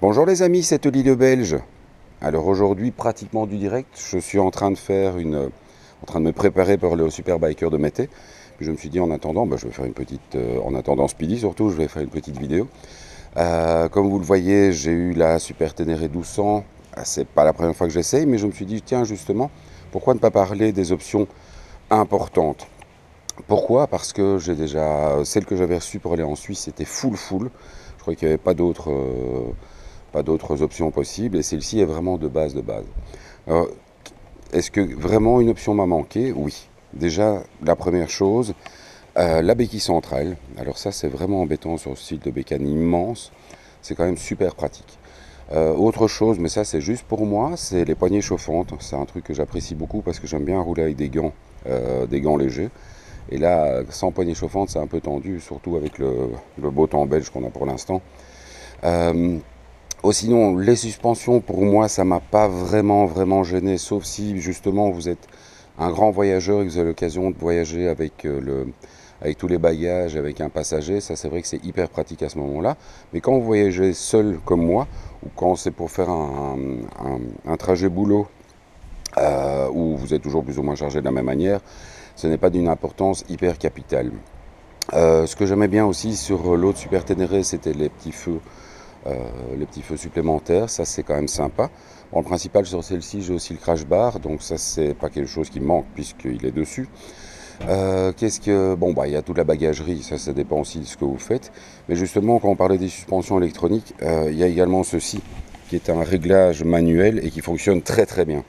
Bonjour les amis, c'est Oli le Belge. Alors aujourd'hui, pratiquement du direct, je suis en train de me préparer pour le Superbiker de Mété. Puis je me suis dit en attendant, je vais faire une petite, en attendant Speedy surtout, je vais faire une petite vidéo. Comme vous le voyez, j'ai eu la Super Ténéré 1200. C'est pas la première fois que j'essaye, mais je me suis dit tiens justement, pourquoi ne pas parler des options importantes? Pourquoi? Parce que j'ai déjà celle que j'avais reçue pour aller en Suisse, c'était full. Je crois qu'il n'y avait pas d'autres options possibles et celle-ci est vraiment de base de base. Alors, est-ce que vraiment une option m'a manqué? Oui. Déjà, la première chose, la béquille centrale. Alors ça, c'est vraiment embêtant sur ce style de bécane immense. C'est quand même super pratique. Autre chose, mais ça c'est juste pour moi, c'est les poignées chauffantes. C'est un truc que j'apprécie beaucoup parce que j'aime bien rouler avec des gants légers. Et là, sans poignée chauffante, c'est un peu tendu, surtout avec le beau temps belge qu'on a pour l'instant. Euh, Sinon, les suspensions, pour moi, ça m'a pas vraiment gêné, sauf si justement vous êtes un grand voyageur et que vous avez l'occasion de voyager avec tous les bagages, avec un passager. Ça, c'est vrai que c'est hyper pratique à ce moment-là. Mais quand vous voyagez seul comme moi, ou quand c'est pour faire un trajet boulot, où vous êtes toujours plus ou moins chargé de la même manière, ce n'est pas d'une importance hyper capitale. Ce que j'aimais bien aussi sur l'autre Super Ténéré, c'était euh, les petits feux supplémentaires, ça c'est quand même sympa. Bon, le principal sur celle-ci, j'ai aussi le crash bar, donc ça c'est pas quelque chose qui me manque puisqu'il est dessus. Il y a toute la bagagerie, ça dépend aussi de ce que vous faites. Mais justement, quand on parlait des suspensions électroniques, il y a également ceci, qui est un réglage manuel et qui fonctionne très bien.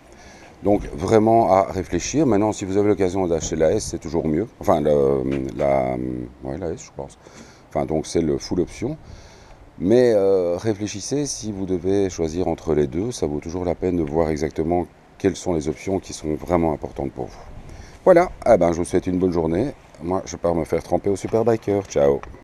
Donc vraiment à réfléchir. Maintenant, si vous avez l'occasion d'acheter la S, c'est toujours mieux. Enfin, la S, je pense. Enfin, donc c'est le full option. Mais réfléchissez, si vous devez choisir entre les deux, ça vaut toujours la peine de voir exactement quelles sont les options qui sont vraiment importantes pour vous. Voilà, je vous souhaite une bonne journée. Moi, je pars me faire tremper au Superbiker. Ciao.